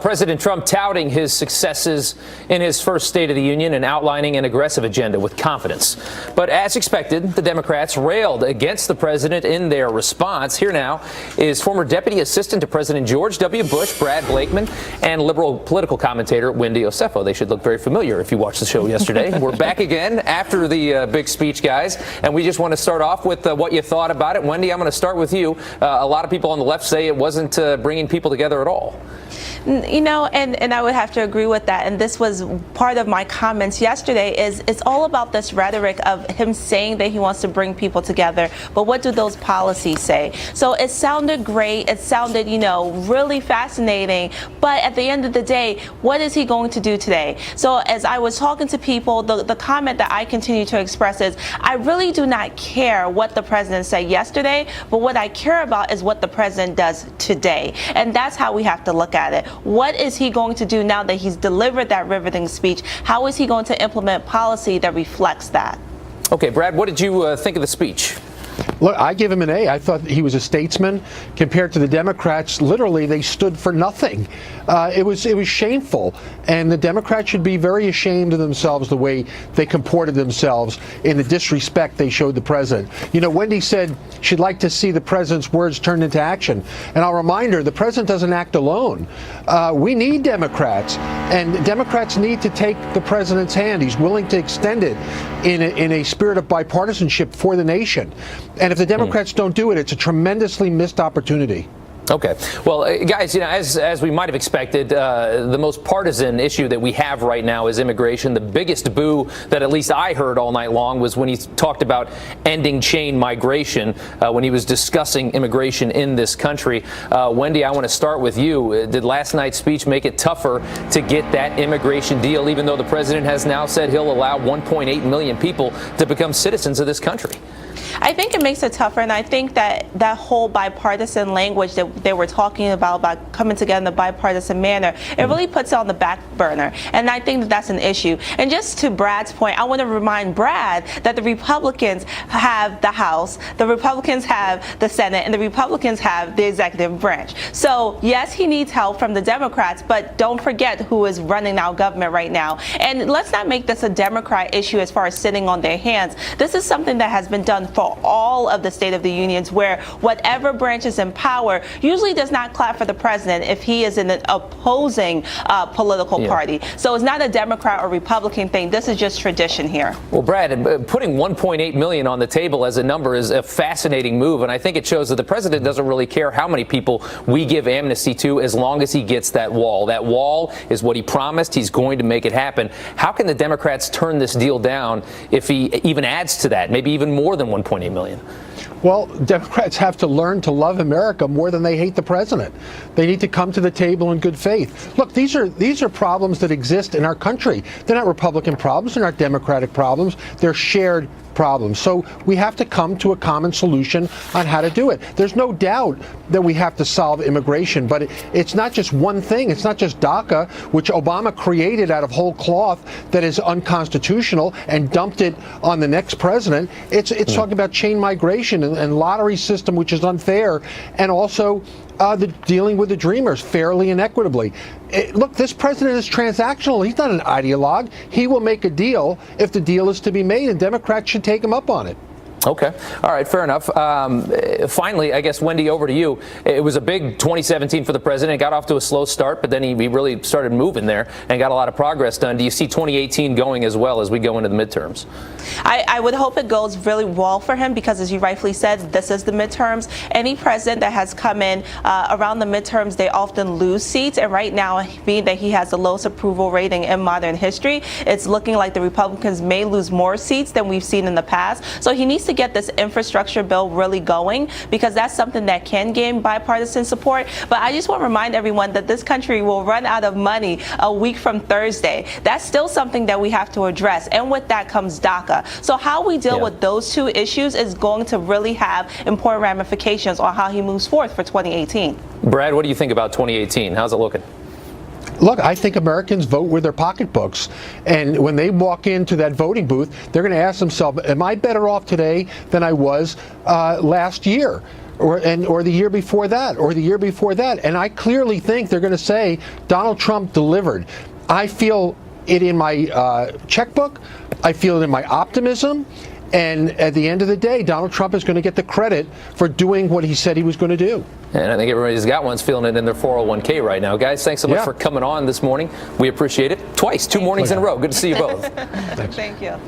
President Trump touting his successes in his first State of the Union and outlining an aggressive agenda with confidence. But as expected, the Democrats railed against the president in their response. Here now is former Deputy Assistant to President George W. Bush, Brad Blakeman, and liberal political commentator Wendy Osefo. They should look very familiar if you watched the show yesterday. We're back again after the big speech, guys, and we just want to start off with what you thought about it. Wendy, I'm going to start with you. A lot of people on the left say it wasn't bringing people together at all. You know, and I would have to agree with that. And this was part of my comments yesterday. Is it's all about this rhetoric of him saying that he wants to bring people together. But what do those policies say? So it sounded great. It sounded, you know, really fascinating. But at the end of the day, what is he going to do today? So as I was talking to people, the comment that I continue to express is I really do not care what the president said yesterday. But what I care about is what the president does today. And that's how we have to look at it. What is he going to do now that he's delivered that riveting speech? How is he going to implement policy that reflects that? Okay, Brad, what did you think of the speech? Look, I give him an A. I thought he was a statesman. Compared to the Democrats, literally, they stood for nothing. It was shameful. And the Democrats should be very ashamed of themselves the way they comported themselves in the disrespect they showed the president. You know, Wendy said she'd like to see the president's words turned into action. And I'll remind her, the president doesn't act alone. We need Democrats. And Democrats need to take the president's hand. He's willing to extend it in a spirit of bipartisanship for the nation. And if the Democrats don't do it, it's a tremendously missed opportunity. Okay. Well, guys, you know, as we might have expected, the most partisan issue that we have right now is immigration. The biggest boo that at least I heard all night long was when he talked about ending chain migration when he was discussing immigration in this country. Wendy, I want to start with you. Did last night's speech make it tougher to get that immigration deal, even though the president has now said he'll allow 1.8 million people to become citizens of this country? I think it makes it tougher, and I think that that whole bipartisan language that they were talking about coming together in a bipartisan manner, it really puts it on the back burner, and I think that that's an issue. And just to Brad's point, I want to remind Brad that the Republicans have the House, the Republicans have the Senate, and the Republicans have the executive branch. So yes, he needs help from the Democrats, but don't forget who is running our government right now. And let's not make this a Democrat issue as far as sitting on their hands. This is something that has been done for all of the State of the Unions, where whatever branch is in power usually does not clap for the president if he is in an opposing political party. So it's not a Democrat or Republican thing. This is just tradition here. Well, Brad, putting 1.8 million on the table as a number is a fascinating move, and I think it shows that the president doesn't really care how many people we give amnesty to as long as he gets that wall. That wall is what he promised. He's going to make it happen. How can the Democrats turn this deal down if he even adds to that, maybe even more than 1.8 million? Well, Democrats have to learn to love America more than they hate the president. They need to come to the table in good faith. Look, these are problems that exist in our country. They're not Republican problems. They're not Democratic problems. They're shared problems. So we have to come to a common solution on how to do it. There's no doubt that we have to solve immigration, but it's not just one thing. It's not just DACA, which Obama created out of whole cloth, that is unconstitutional and dumped it on the next president. It's talking about chain migration and lottery system, which is unfair, and also dealing with the dreamers fairly and equitably. Look, this president is transactional. He's not an ideologue. He will make a deal if the deal is to be made, and Democrats should take him up on it. Okay. All right. Fair enough. Finally, I guess, Wendy, over to you. It was a big 2017 for the president. It got off to a slow start, but then he really started moving there and got a lot of progress done. Do you see 2018 going as well as we go into the midterms? I would hope it goes really well for him because, as you rightfully said, this is the midterms. Any president that has come in around the midterms, they often lose seats. And right now, being that he has the lowest approval rating in modern history, it's looking like the Republicans may lose more seats than we've seen in the past. So he needs to get this infrastructure bill really going, because that's something that can gain bipartisan support. But I just want to remind everyone that this country will run out of money a week from Thursday. That's still something that we have to address. And with that comes DACA. So how we deal with those two issues is going to really have important ramifications on how he moves forth for 2018. Brad, what do you think about 2018? How's it looking? Look, I think Americans vote with their pocketbooks. And when they walk into that voting booth, they're going to ask themselves, am I better off today than I was last year? Or the year before that, or the year before that. And I clearly think they're going to say Donald Trump delivered. I feel it in my checkbook. I feel it in my optimism. And at the end of the day, Donald Trump is going to get the credit for doing what he said he was going to do. And I think everybody's got one's feeling it in their 401k right now. Guys, thanks so much for coming on this morning. We appreciate it. Twice, 2 mornings in a row. Good to see you both. Thank you.